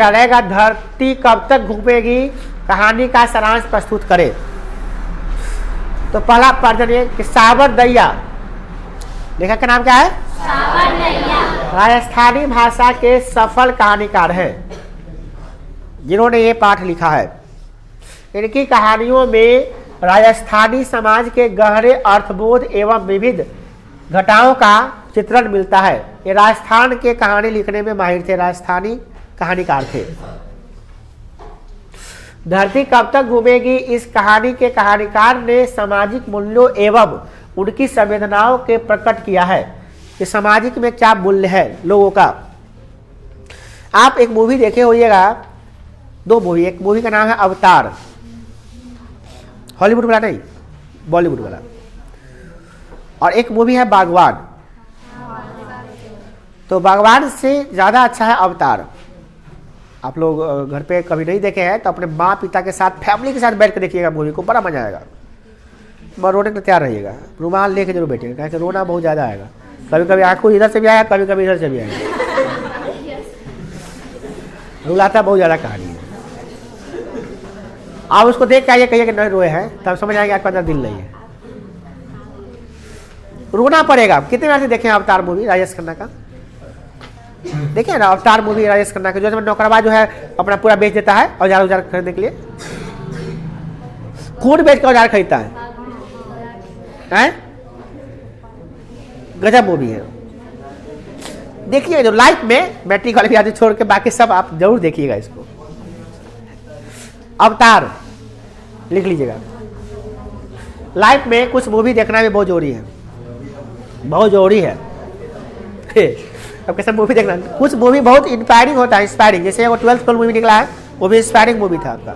चलेगा धरती कब तक घूमेगी, कहानी का सारांश प्रस्तुत करे। तो पहला प्रश्न ये कि सावर दैया, लेखक का नाम क्या है? सावर दैया। राजस्थानी भाषा के सफल कहानीकार हैं जिन्होंने ये पाठ लिखा है। इनकी कहानियों में राजस्थानी समाज के गहरे अर्थबोध एवं विविध घटनाओं का चित्रण मिलता है। ये राजस्थान के कहानी लिखने में माहिर थे, राजस्थानी कहानीकार थे। धरती कब तक घूमेगी, इस कहानी के कहानीकार ने सामाजिक मूल्यों एवं उनकी संवेदनाओं के प्रकट किया है कि सामाजिक में क्या मूल्य है लोगों का। आप एक मूवी देखे होइएगा, दो मूवी, एक मूवी का नाम है अवतार, हॉलीवुड वाला नहीं, बॉलीवुड वाला, और एक मूवी है बागवान। तो बागवान से ज़्यादा अच्छा है अवतार। आप लोग घर पे कभी नहीं देखे हैं तो अपने माँ पिता के साथ, फैमिली के साथ बैठ कर देखिएगा मूवी को, बड़ा मजा आएगा। मगर रोने को तैयार रहिएगा, रुमाल लेके जरूर बैठिएगा, कहें कि रोना बहुत ज़्यादा आएगा। कभी कभी आंखों इधर से भी आएगा, कभी कभी इधर से भी आएगा। रुलाता बहुत ज़्यादा कहानी है। आप उसको देख के आइए, कहिए कि नहीं रोए हैं, तब समझ आएंगे आपका अंदर दिल नहीं है। रोना पड़ेगा। कितने बार से देखें अवतार मूवी राजेश खन्ना का? देखिए ना अवतार मूवी राजेश खन्ना का, जो नौकरवा जो है अपना पूरा बेच देता है औजार उजार खरीदने के लिए, खून बेच कर औजार खरीदता है? गजब मूवी है। देखिए जो लाइफ में मैट्रिक वाले भी आदमी छोड़ के बाकी सब आप जरूर देखिएगा इसको। अवतार लिख लीजिएगा। लाइफ में कुछ मूवी देखना भी बहुत जरूरी है, बहुत जरूरी है। अब कैसा मूवी देखना, कुछ मूवी बहुत इंस्पायरिंग होता है, इंस्पायरिंग। जैसे वो 12th फेल मूवी निकला है, वो भी इंस्पायरिंग मूवी था आपका।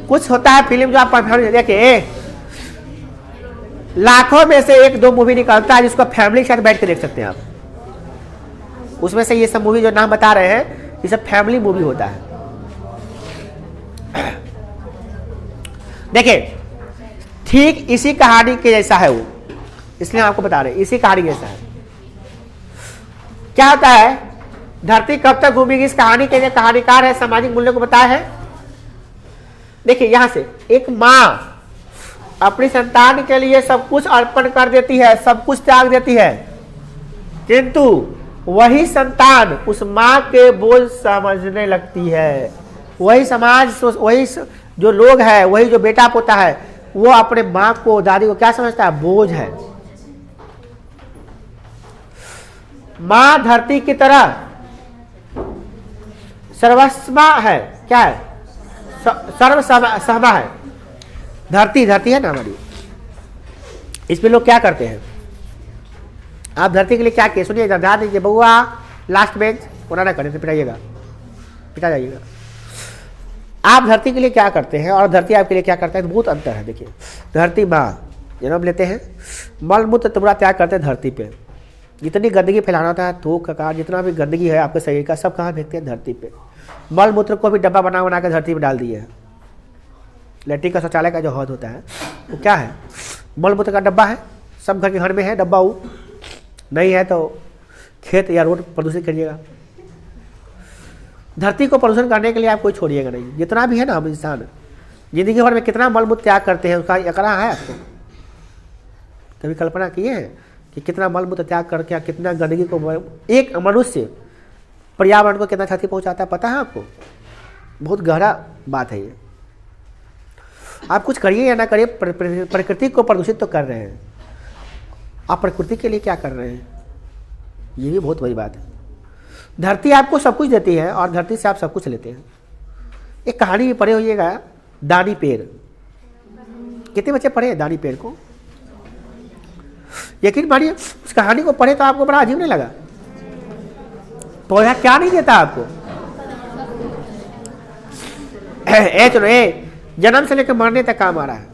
कुछ होता है फिल्म जो आप देखिए, लाखों में से एक दो मूवी निकलता है जिसको फैमिली के साथ बैठ के देख सकते हैं आप। उसमें से ये सब मूवी जो नाम बता रहे हैं, ये सब फैमिली मूवी होता है। देखिए ठीक इसी कहानी के जैसा है वो, इसलिए आपको बता रहे हैं इसी कहानी जैसा है। क्या होता है, धरती कब तक घूमेगी, इस कहानी के जो कहानीकार है सामाजिक मूल्यों को बताया है। देखिए यहां से एक माँ अपनी संतान के लिए सब कुछ अर्पण कर देती है, सब कुछ त्याग देती है, किंतु वही संतान उस माँ के बोझ समझने लगती है। वही समाज, वही जो लोग है, वही जो बेटा पोता है, वो अपने माँ को, दादी को क्या समझता है? बोझ है। माँ धरती की तरह सर्वस्मा है, क्या है? सर्वसहमा है। धरती है ना हमारी, इसमें लोग क्या करते हैं, आप धरती के लिए क्या किए सुनिए, ध्यान दीजिए। बउआ लास्ट बेंच उन्हें ना करें तो पिटाइएगा, पिटा जाइएगा। आप धरती के लिए क्या करते हैं और धरती आपके लिए क्या करता है, तो बहुत अंतर है। देखिए धरती माँ जन्म लेते हैं, मल मूत्र तुम्हारा त्याग करते हैं धरती पे। जितनी गंदगी फैलाना होता है, थूक ककार जितना भी गंदगी है आपके शरीर का, सब कहाँ फेंकते हैं? धरती पे। मल मूत्र को भी डब्बा बना के धरती पे डाल दिए है। लैट्रिन का शौचालय का जो हौद होता है वो क्या है? मल मूत्र का डब्बा है, सब घर के घर में है डब्बा। वो नहीं है तो खेत या रोड प्रदूषित करिएगा। धरती को प्रदूषण करने के लिए आप कोई छोड़िएगा नहीं। जितना भी है ना हम इंसान जिंदगी भर में कितना मल मूत्र त्याग करते हैं, उसका आंकड़ा है आपको? कभी कल्पना किए हैं कि कितना मल मूत्र त्याग करके कितना गंदगी को एक मनुष्य पर्यावरण को कितना क्षति पहुंचाता है, पता है आपको? बहुत गहरा बात है ये। आप कुछ करिए या ना करिए, प्रकृति को प्रदूषित तो कर रहे हैं। आप प्रकृति के लिए क्या कर रहे हैं, ये भी बहुत बड़ी बात है। धरती आपको सब कुछ देती है और धरती से आप सब कुछ लेते हैं। एक कहानी भी पढ़े होइएगा, दानी पेड़। कितने बच्चे पढ़े हैं दानी पेड़ को? यकीन मानिए उस कहानी को पढ़े तो आपको बड़ा अजीब नहीं लगा? पौधा क्या नहीं देता आपको? चलो जन्म से लेकर मरने तक काम आ रहा है,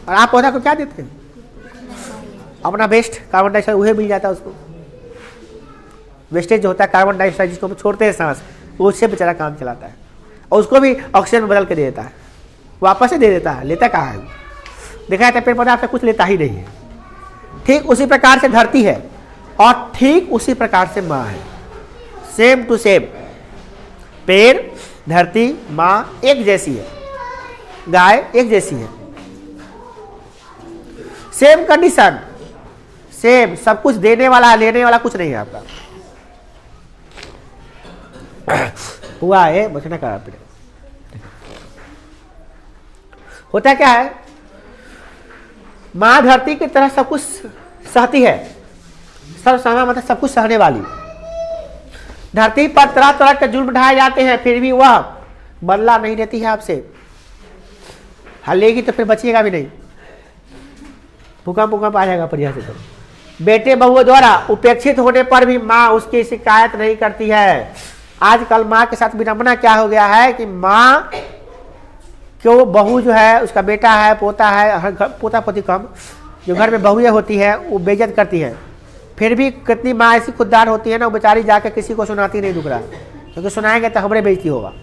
और आप पौधा को क्या देते हैं? अपना वेस्ट कार्बन डाइऑक्साइड वही मिल जाता है उसको। वेस्टेज जो होता है कार्बन डाइऑक्साइड, जिसको हम छोड़ते हैं सांस, वो उससे बेचारा काम चलाता है, और उसको भी ऑक्सीजन में बदल के दे देता है, वापस से दे देता है। लेता कहाँ है? देखा जाता है पेड़ पौधा आपसे कुछ लेता ही नहीं है। ठीक उसी प्रकार से धरती है और ठीक उसी प्रकार से माँ है, सेम टू सेम। पेड़, धरती, माँ एक जैसी है, गाय एक जैसी है, सेम कंडीशन, सेम सब कुछ देने वाला लेने वाला कुछ नहीं है आपका। हुआ है बचना का होता क्या है, माँ धरती की तरह सब कुछ सहती है, सब समय मतलब सब कुछ सहने वाली। धरती पर तरह तरह के जुल्म ढाए जाते हैं, फिर भी वह बदला नहीं देती है आपसे। हलेगी तो फिर बचिएगा भी नहीं, भूकंप आ जाएगा परिया से। तो बेटे बहुओं द्वारा उपेक्षित होने पर भी माँ उसकी शिकायत नहीं करती है। आजकल माँ के साथ विडंबना क्या हो गया है कि माँ क्यों बहू जो है, उसका बेटा है, पोता है, हर पोता पोती कम, जो घर में बहुएं होती है वो बेइज्जत करती है। फिर भी कितनी माँ ऐसी खुददार होती है ना, वो बेचारी जाकर किसी को सुनाती नहीं दुख रहा, क्योंकि सुनाएंगे तो हमारे बेइज्जती होगा,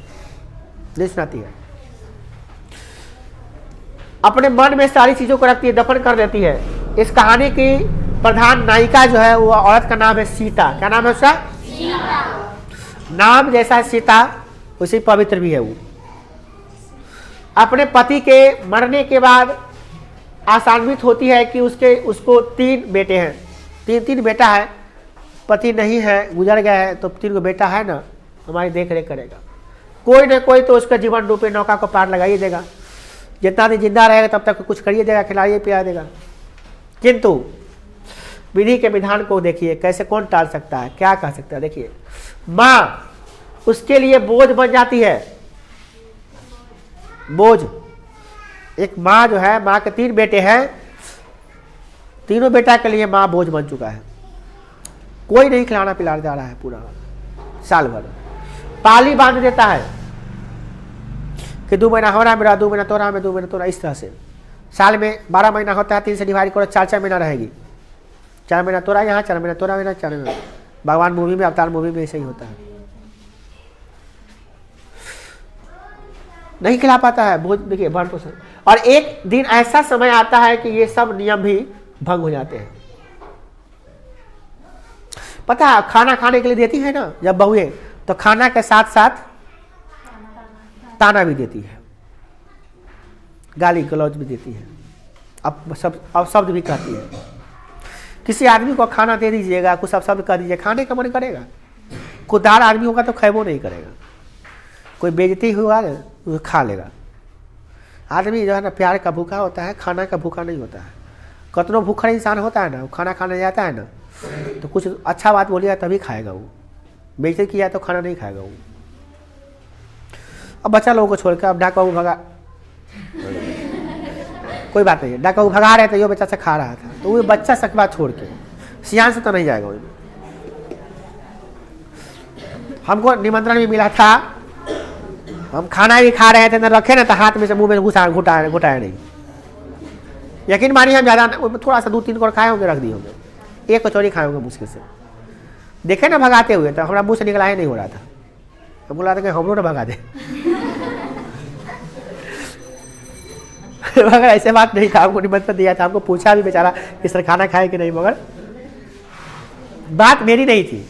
नहीं सुनाती है। अपने मन में सारी चीजों को रखती है, दफन कर देती है। इस कहानी की प्रधान नायिका जो है वो औरत का नाम है सीता। क्या नाम है उसका? सीता। नाम जैसा सीता उसी पवित्र भी है। वो अपने पति के मरने के बाद आशान्वित होती है कि उसको 3 बेटे हैं, तीन बेटा है, पति नहीं है, गुजर गया है, तो 3 बेटा है ना, हमारी देख रेख करेगा। कोई ना कोई तो उसका जीवन रूपी नौका को पार लगा ही देगा, जितना दिन जिंदा रहेगा तब तक कुछ करिए देगा, खिलाइए पिला देगा। किंतु विधि के विधान को देखिए, कैसे कौन टाल सकता है, क्या कह सकता है। देखिए, माँ उसके लिए बोझ बन जाती है, बोझ। एक माँ जो है, माँ के 3 बेटे हैं, तीनों बेटा के लिए माँ बोझ बन चुका है। कोई नहीं खिलाना पिलाने जा रहा है पूरा साल भर, पाली बांध देता है कि 2 महीना हमारा मेरा, 2 महीना तोरा में, 2 महीना तोरा, इस तरह से। साल में 12 महीना होता है, 3 से डिवाइड करो, 4 महीना रहेगी। 4 महीना तोरा यहाँ, 4 महीना तोरा महीना, 4 महीना। भगवान मूवी में, अवतार मूवी में ऐसे ही होता है, नहीं खिला पाता है बोझ। देखिए भरण पोषण, और एक दिन ऐसा समय आता है कि ये सब नियम भी भंग हो जाते हैं। पता है, खाना खाने के लिए देती है ना जब बहुएं, तो खाना के साथ साथ ताना भी देती है, गाली गलौज भी देती है, अब शब्द भी कहती है। किसी आदमी को खाना दे दीजिएगा, कुछ शब्द कह दीजिए, खाने का मन करेगा। खुददार आदमी होगा तो खैबो नहीं करेगा, कोई बेइज्जती हुआ ना वो खा लेगा। आदमी जो है ना प्यार का भूखा होता है, खाना का भूखा नहीं होता है। कतनो भूखा इंसान होता है ना, वो खाना खाने जाता है ना, तो कुछ अच्छा बात बोलिएगा तभी खाएगा वो, बेइज्जती किया तो खाना नहीं खाएगा वो। अब बच्चा लोगों को छोड़कर अब डाक बाबू भगा, कोई बात नहीं है, डाक बाबू भगा रहे थे, ये बच्चा से खा रहा था, तो वो बच्चा सकवा छोड़ के सियान से तो नहीं जाएगा वो। हमको निमंत्रण भी मिला था, हम खाना भी खा रहे थे ना, रखे ना तो हाथ में से मुंह में घुटाया नहीं। यकीन मानिए, हम ज़्यादा थोड़ा सा 2-3 कौर खाए होंगे, रख दिए होंगे, 1 कचौरी खाए होंगे मुश्किल से। देखे ना भगाते हुए, तो हमारा मुंह से निकला ही नहीं हो रहा था, तो बोला था कि हम लोग ना भगा दे। मगर ऐसे बात नहीं था, हमको निमंत्रण दिया था, हमको पूछा भी बेचारा इस तरह खाना खाए कि नहीं, मगर बात मेरी नहीं थी।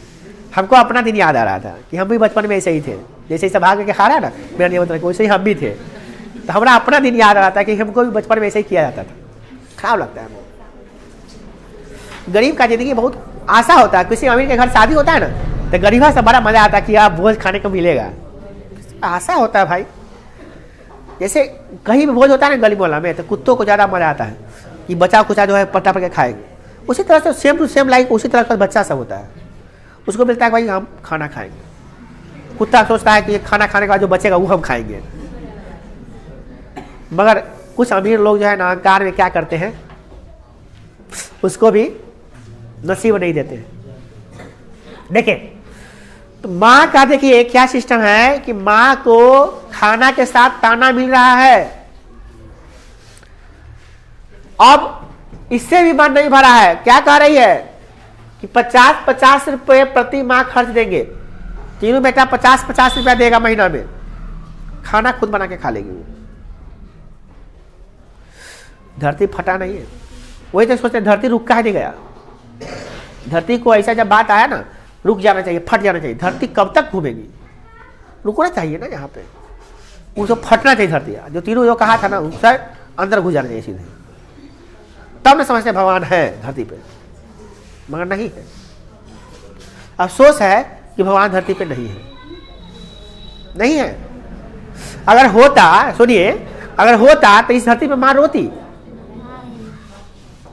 हमको अपना दिन याद आ रहा था कि हम भी बचपन में ऐसे ही थे, जैसे सब भाग के खा रहा है ना मेरा निमंत्रण, वैसे ही हम भी थे। तो हमारा अपना दिन याद आ रहा था कि हमको भी बचपन में ऐसे ही किया जाता था। खराब लगता है हमको। गरीब का जिंदगी बहुत आशा होता है। किसी अमीर के घर शादी होता है ना, तो गरीबा से बड़ा मजा आता है कि आप भोज खाने को मिलेगा, आशा होता है भाई। जैसे कहीं भी भोज होता है ना गली मोहल्ला में, तो कुत्तों को ज़्यादा मजा आता है कि बचा कुचा जो है पट्टा पड़ के खाएंगे। उसी तरह से सेम टू सेम लाइक उसी तरह का बच्चा सब होता है, उसको मिलता है भाई हम खाना खाएंगे। कुत्ता सोचता है कि खाना खाने के बाद जो बचेगा वो हम खाएंगे। मगर कुछ अमीर लोग जो है ना अहंकार में क्या करते हैं, उसको भी नसीब नहीं देते। देखिए, तो माँ का देखिए क्या सिस्टम है कि माँ को खाना के साथ ताना मिल रहा है। अब इससे भी मन नहीं भरा है, क्या कह रही है कि 50-50 रुपये प्रति माह खर्च देंगे। तीनों बेटा 50-50 रुपया देगा महीना में, खाना खुद बना के खा लेगी वो। धरती फटा नहीं है, वही तो सोचते धरती रुक का नहीं गया। धरती को ऐसा जब बात आया ना, रुक जाना चाहिए, फट जाना चाहिए। धरती कब तक घूमेगी? रुकना चाहिए ना यहाँ पे, उसको फटना चाहिए धरती। जो तीनों जो कहा था ना उससे अंदर घुस जाना चाहिए सीधे, तब न समझते भगवान है धरती पे, मगर नहीं है। अफसोस है कि भगवान धरती पे नहीं है, नहीं है। अगर होता, सुनिए, अगर होता तो इस धरती पे माँ रोती।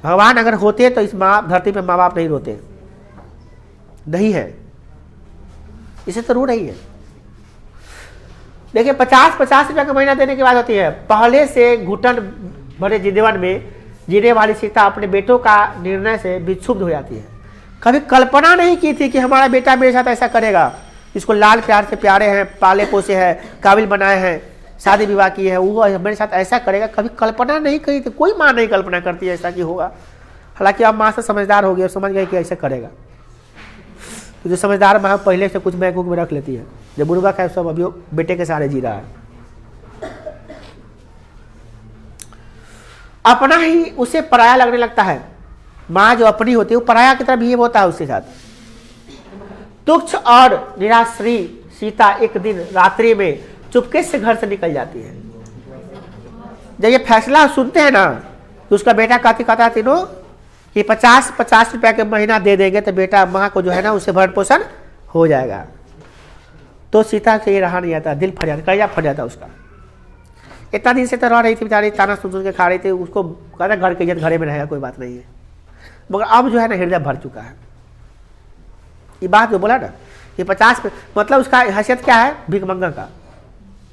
भगवान अगर होते तो इस माँ धरती पे माँ बाप नहीं रोते, नहीं है, इसे तो रो रही है। देखिए 50-50 रुपया का महीना देने की बात होती है। पहले से घुटन भरे जीवन में जीने वाली सीता अपने बेटों का निर्णय से विक्षुब्ध हो जाती है। कभी कल्पना नहीं की थी कि हमारा बेटा मेरे साथ ऐसा करेगा, इसको लाल प्यार से प्यारे हैं, पाले पोसे हैं, काबिल बनाए हैं, शादी विवाह की है, वो मेरे साथ ऐसा करेगा, कभी कल्पना नहीं करी थी। कोई माँ नहीं कल्पना करती है ऐसा कि होगा। हालांकि अब माँ से समझदार हो गई और समझ गए कि ऐसा करेगा। तो जो समझदार माँ पहले से कुछ बैंक में रख लेती है, जब बुढ़वा का सब अभी बेटे के सहारे जी रहा है। अपना ही उसे पराया लगने लगता है। माँ जो अपनी होती है वो पराया की तरह बिहेव होता है उसके साथ। तुच्छ और निराश्री सीता एक दिन रात्रि में चुपके से घर से निकल जाती है। जब ये फैसला सुनते हैं ना तो उसका बेटा कहता तीनों कि 50-50 रुपया के महीना दे देंगे तो बेटा माँ को जो है ना उससे भरण पोषण हो जाएगा। तो सीता से ये रहा नहीं आता, दिल फट जाता, कलेजा फट जाता उसका। इतना दिन से तो रह रही थी बेचारी, ताना सुन के खा रही थी, उसको कहता घर की इज्जत घरे में रहेगा, कोई बात नहीं है। मगर अब जो है ना हृदय भर चुका है। ये बात जो बोला ना कि 50 मतलब उसका हैसियत क्या है, भीख मंगा का।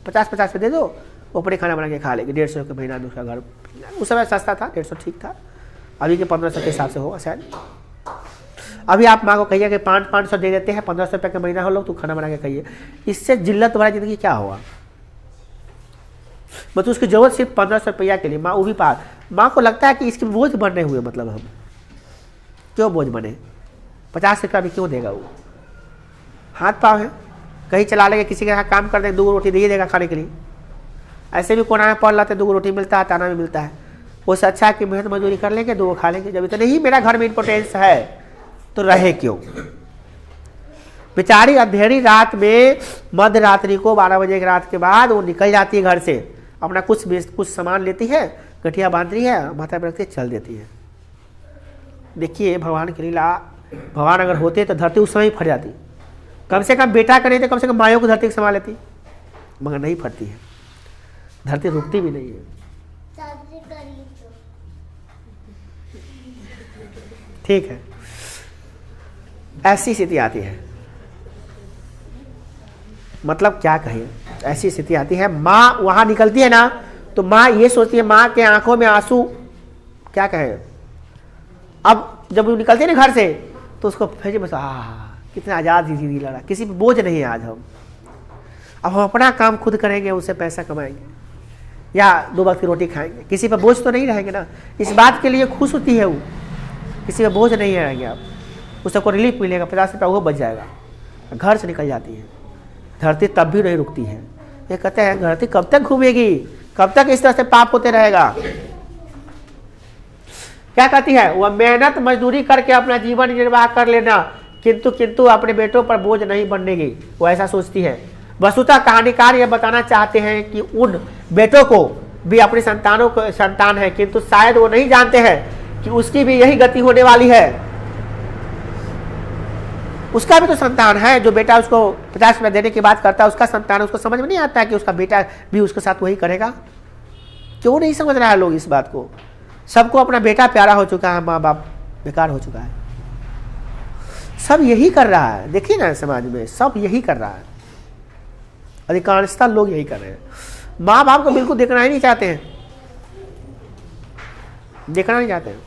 50-50 पे दे दो, ऊपरी खाना बना के खा लेगी। 150 के महीना में उसका घर, उस समय सस्ता था, 150 ठीक था। अभी के 1500 के हिसाब से होगा शायद। अभी आप माँ को कहिए कि 500 दे देते हैं, 1500 रुपये का महीना हो लोग, तो खाना बना के खाइए। इससे जिल्लत भरा जिंदगी क्या होगा। मतलब उसकी जरूरत सिर्फ 1500 रुपया के लिए, माँ वो भी पार। माँ को लगता है कि इसके बोझ बनने हुए, मतलब हम क्यों बोझ बने, 50 रुपया भी क्यों देगा वो। हाथ पाँव है, कहीं चला लेंगे, किसी के यहाँ काम कर देंगे, 2 रोटी दे देगा खाने के लिए। ऐसे भी कोना में पढ़ लाते 2 रोटी मिलता है, ताना भी मिलता है। उससे अच्छा है कि मेहनत मजदूरी कर लेंगे, 2 खा लेंगे। जब इतना ही मेरा घर में इंपॉर्टेंस है तो रहे क्यों। बेचारी अंधेरी रात में, मध्य रात्रि को 12 बजे की रात के बाद वो निकल जाती है घर से, अपना कुछ सामान लेती है, गठिया बांधती है, माथा पर रखती है, चल देती है। देखिए भगवान की लीला। भगवान अगर होते तो धरती उस समय ही फट जाती। कम से कम बेटा का नहीं तो कम से कम मायों को धरती को संभाल लेती, मगर नहीं फटती है धरती, रुकती भी नहीं है। ठीक है, ऐसी स्थिति आती है। मतलब क्या कहें, ऐसी स्थिति आती है। माँ वहां निकलती है ना तो माँ ये सोचती है, माँ के आंखों में आंसू, क्या कहें। अब जब वो निकलती है ना घर से तो उसको फिर बस कितना आज़ाद जिंदगी लड़ा, किसी पे बोझ नहीं है आज हम। अब हम अपना काम खुद करेंगे, उससे पैसा कमाएंगे या 2 वक्त की रोटी खाएंगे, किसी पर बोझ तो नहीं रहेंगे ना। इस बात के लिए खुश होती है वो, किसी पर बोझ नहीं रहेंगे आप, उससे को रिलीफ मिलेगा, 50 रुपया वो बच जाएगा। घर से निकल जाती है धरती, तब भी नहीं रुकती है। ये कहते हैं धरती कब तक घूमेगी, कब तक इस तरह से पाप होते रहेगा। क्या कहती है, वह मेहनत मजदूरी करके अपना जीवन निर्वाह कर लेना, किंतु अपने बेटों पर बोझ नहीं बननेगी, वो ऐसा सोचती है। वस्तुतः कहानीकार यह बताना चाहते हैं कि उन बेटों को भी अपनी संतानों को संतान है, किंतु शायद वो नहीं जानते हैं कि उसकी भी यही गति होने वाली है। उसका भी तो संतान है, जो बेटा उसको 50 रुपया देने की बात करता है, उसका संतान, उसको समझ में नहीं आता है कि उसका बेटा भी उसके साथ वही करेगा। क्यों नहीं समझ रहा है लोग इस बात को। सबको अपना बेटा प्यारा हो चुका है, माँ बाप बेकार हो चुका है। सब यही कर रहा है, देखिए ना समाज में सब यही कर रहा है, अधिकांशतः लोग यही कर रहे हैं। माँ बाप को बिल्कुल देखना ही नहीं चाहते हैं, देखना नहीं चाहते हैं।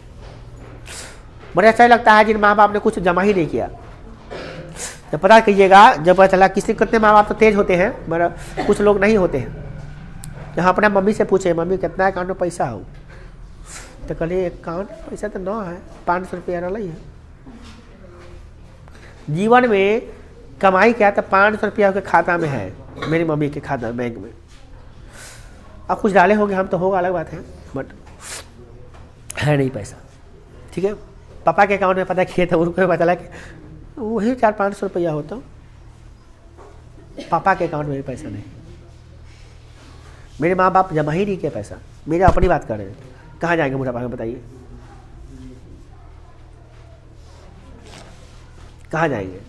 बड़ा अच्छा लगता है जिन माँ बाप ने कुछ जमा ही नहीं किया। जब पता कीजिएगा, जब पता चला किसी कितने माँ बाप तो तेज होते हैं, मगर कुछ लोग नहीं होते हैं। जहाँ अपने मम्मी से पूछे, मम्मी कितना अकाउंट में पैसा हो, तो कहलिए अकाउंट पैसा तो 9 है, 500 रुपया रही है। जीवन में कमाई क्या, तो 500 रुपया के खाता में है, मेरी मम्मी के खाता बैंक में। अब कुछ डाले होंगे हम तो, होगा अलग बात है, बट है नहीं पैसा। ठीक है, पापा के अकाउंट में पता खेत है, उनको पता चला कि वही 400-500 रुपया होता। पापा के अकाउंट में भी पैसा नहीं, मेरे माँ बाप जमा ही नहीं किया पैसा। मेरे अपनी बात कर रहे हैं, कहाँ जाएंगे बुढ़ापा में बताइए, कहाँ जाएंगे?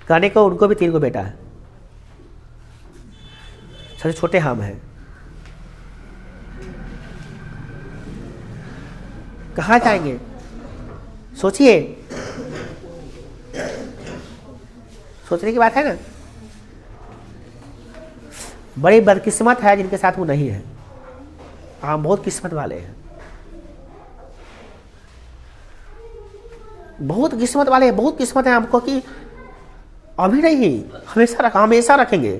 कहने को उनको भी 3 को बेटा है, सबसे छोटे हम हैं, कहाँ जाएंगे? सोचिए, सोचने की बात है ना। बड़ी बदकिस्मत है जिनके साथ वो नहीं है, हम बहुत किस्मत वाले हैं, बहुत किस्मत वाले हैं, बहुत किस्मत है हमको कि अभी नहीं, हमेशा रखेंगे।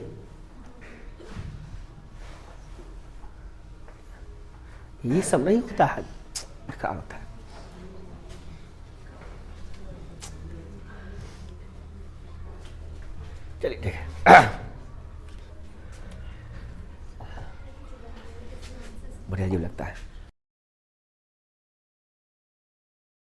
ये सब नहीं होता है, क्या होता है? चलिए ठीक है, बढ़िया अजीब लगता है।